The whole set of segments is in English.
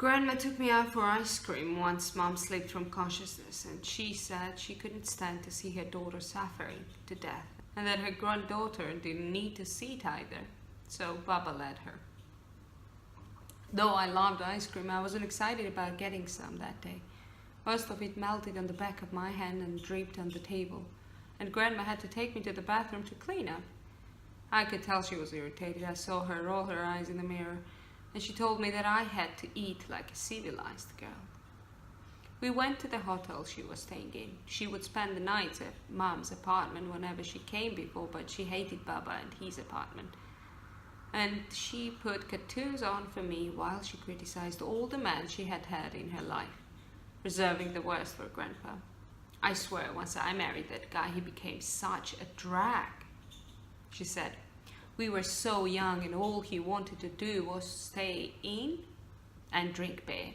Grandma took me out for ice cream once Mom slipped from consciousness, and she said she couldn't stand to see her daughter suffering to death, and that her granddaughter didn't need to see it either, so Baba let her. Though I loved ice cream, I wasn't excited about getting some that day. Most of it melted on the back of my hand and dripped on the table, and Grandma had to take me to the bathroom to clean up. I could tell she was irritated. I saw her roll her eyes in the mirror, and she told me that I had to eat like a civilized girl. We went to the hotel she was staying in. She would spend the nights at Mom's apartment whenever she came before, but she hated Baba and his apartment. And she put cartoons on for me while she criticized all the men she had had in her life, reserving the worst for Grandpa. I swear, once I married that guy, he became such a drag. She said, we were so young and all he wanted to do was stay in and drink beer.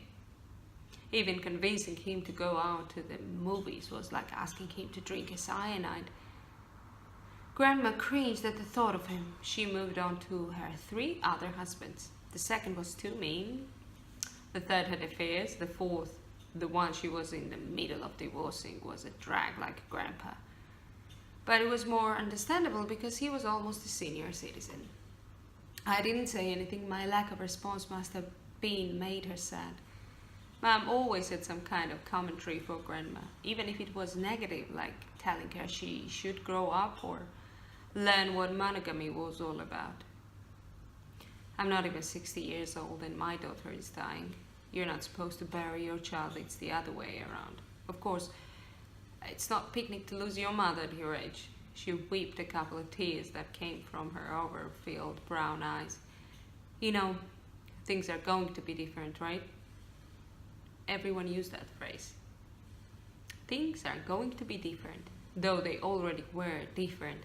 Even convincing him to go out to the movies was like asking him to drink a cyanide. Grandma cringed at the thought of him. She moved on to her 3 other husbands. The second was too mean. The third had affairs. The fourth, the one she was in the middle of divorcing, was a drag like Grandpa. But it was more understandable because he was almost a senior citizen. I didn't say anything. My lack of response must have made her sad. Mom always had some kind of commentary for Grandma, even if it was negative, like telling her she should grow up or learn what monogamy was all about. I'm not even 60 years old and my daughter is dying. You're not supposed to bury your child, it's the other way around. Of course, it's not picnic to lose your mother at your age. She wept a couple of tears that came from her overfilled brown eyes. You know, things are going to be different, right? Everyone used that phrase. Things are going to be different, though they already were different.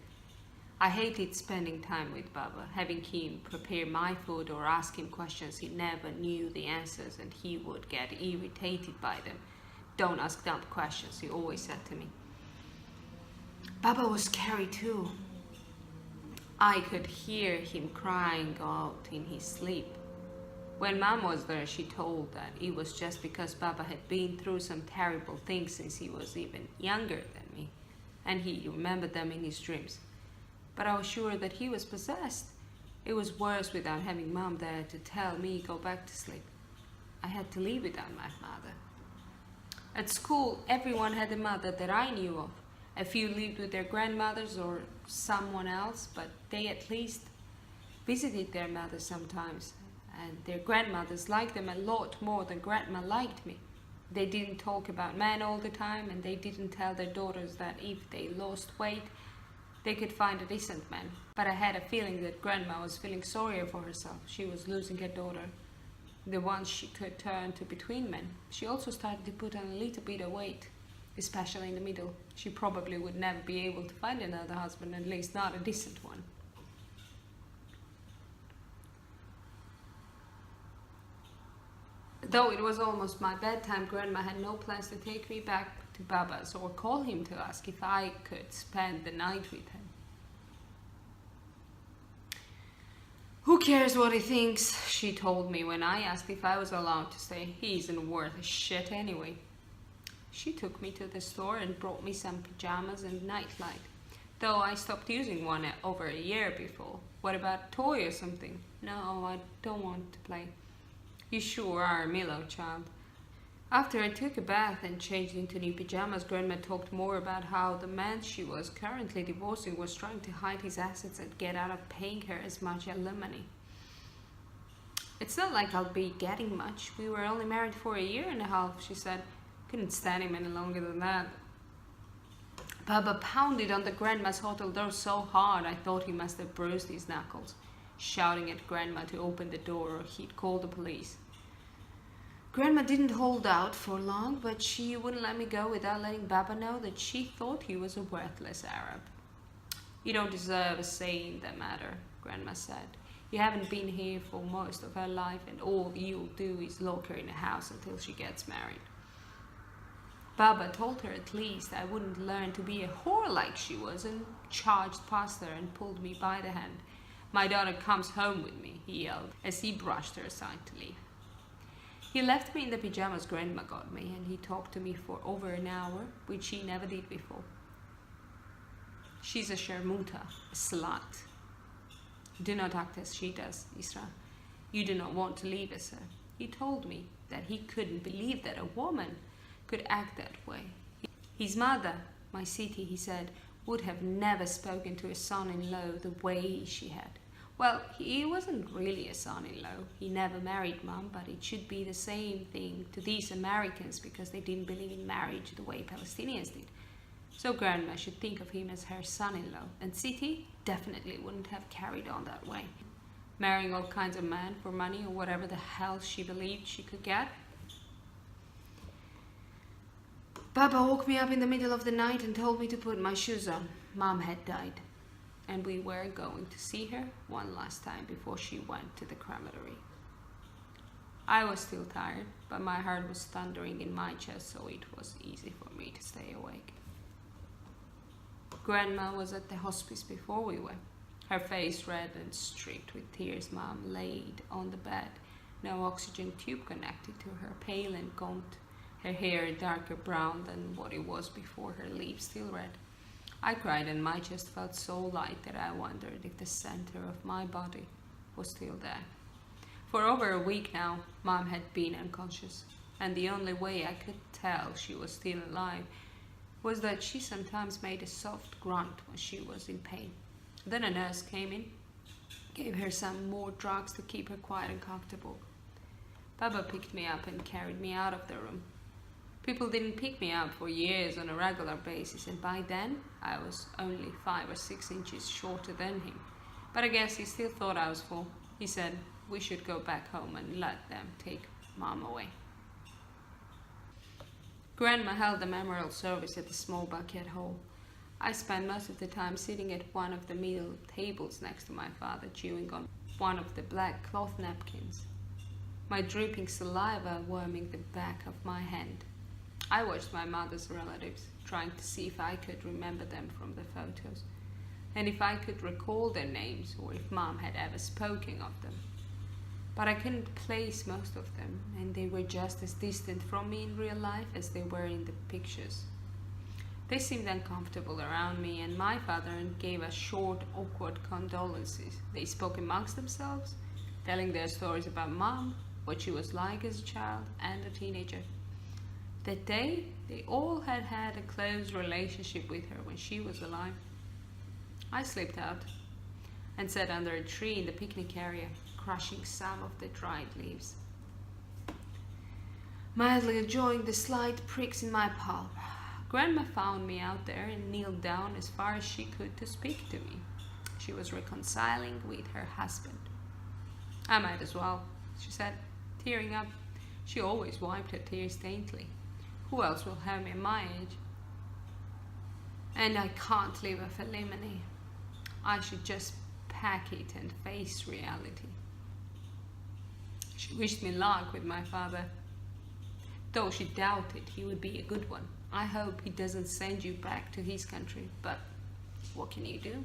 I hated spending time with Baba, having him prepare my food or ask him questions he never knew the answers and he would get irritated by them. Don't ask dumb questions, he always said to me. Baba was scary too. I could hear him crying out in his sleep. When Mom was there, she told that it was just because Baba had been through some terrible things since he was even younger than me, and he remembered them in his dreams. But I was sure that he was possessed. It was worse without having Mom there to tell me go back to sleep. I had to leave without my mother. At school, everyone had a mother that I knew of. A few lived with their grandmothers or someone else, but they at least visited their mothers sometimes. And their grandmothers liked them a lot more than Grandma liked me. They didn't talk about men all the time, and they didn't tell their daughters that if they lost weight, they could find a decent man. But I had a feeling that Grandma was feeling sorrier for herself. She was losing her daughter, the one she could turn to between men. She also started to put on a little bit of weight, especially in the middle. She probably would never be able to find another husband, at least not a decent one. Though it was almost my bedtime, Grandma had no plans to take me back to Baba's or call him to ask if I could spend the night with him. Who cares what he thinks, she told me when I asked if I was allowed to stay. He isn't worth a shit anyway. She took me to the store and brought me some pajamas and nightlight, though I stopped using one over a year before. What about a toy or something? No, I don't want to play. You sure are a mellow child. After I took a bath and changed into new pajamas, Grandma talked more about how the man she was currently divorcing was trying to hide his assets and get out of paying her as much alimony. It's not like I'll be getting much. We were only married for a year and a half, she said. Couldn't stand him any longer than that. Baba pounded on the Grandma's hotel door so hard I thought he must have bruised his knuckles, shouting at Grandma to open the door or he'd call the police. Grandma didn't hold out for long, but she wouldn't let me go without letting Baba know that she thought he was a worthless Arab. You don't deserve a say in the matter, Grandma said. You haven't been here for most of her life, and all you'll do is lock her in a house until she gets married. Baba told her at least I wouldn't learn to be a whore like she was, and charged past her and pulled me by the hand. My daughter comes home with me, he yelled, as he brushed her aside to leave. He left me in the pajamas Grandma got me, and he talked to me for over an hour, which he never did before. She's a sharmuta, a slut. Do not act as she does, Isra. You do not want to leave us, sir. He told me that he couldn't believe that a woman could act that way. His mother, my city, he said, would have never spoken to his son-in-law the way she had. Well, he wasn't really a son-in-law. He never married Mom, but it should be the same thing to these Americans because they didn't believe in marriage the way Palestinians did. So Grandma should think of him as her son-in-law, and Siti definitely wouldn't have carried on that way, marrying all kinds of men for money or whatever the hell she believed she could get. Baba woke me up in the middle of the night and told me to put my shoes on. Mom had died, and we were going to see her one last time before she went to the crematory. I was still tired, but my heart was thundering in my chest, so it was easy for me to stay awake. Grandma was at the hospice before we went. Her face red and streaked with tears. Mom laid on the bed, no oxygen tube connected to her, pale and gaunt, her hair darker brown than what it was before, her lips still red. I cried and my chest felt so light that I wondered if the center of my body was still there. For over a week now, Mom had been unconscious, and the only way I could tell she was still alive was that she sometimes made a soft grunt when she was in pain. Then a nurse came in, gave her some more drugs to keep her quiet and comfortable. Baba picked me up and carried me out of the room. People didn't pick me up for years on a regular basis, and by then I was only 5 or 6 inches shorter than him. But I guess he still thought I was full. He said we should go back home and let them take Mom away. Grandma held the memorial service at the small backyard hall. I spent most of the time sitting at one of the middle tables next to my father, chewing on one of the black cloth napkins, my dripping saliva warming the back of my hand. I watched my mother's relatives, trying to see if I could remember them from the photos, and if I could recall their names or if Mom had ever spoken of them. But I couldn't place most of them, and they were just as distant from me in real life as they were in the pictures. They seemed uncomfortable around me, and my father gave us short, awkward condolences. They spoke amongst themselves, telling their stories about Mom, what she was like as a child and a teenager. That day, they all had had a close relationship with her when she was alive. I slipped out and sat under a tree in the picnic area, crushing some of the dried leaves, mildly enjoying the slight pricks in my palm. Grandma found me out there and kneeled down as far as she could to speak to me. She was reconciling with her husband. I might as well, she said, tearing up. She always wiped her tears daintily. Who else will have me my age? And I can't live off a lemony. I should just pack it and face reality. She wished me luck with my father, though she doubted he would be a good one. I hope he doesn't send you back to his country, but what can you do?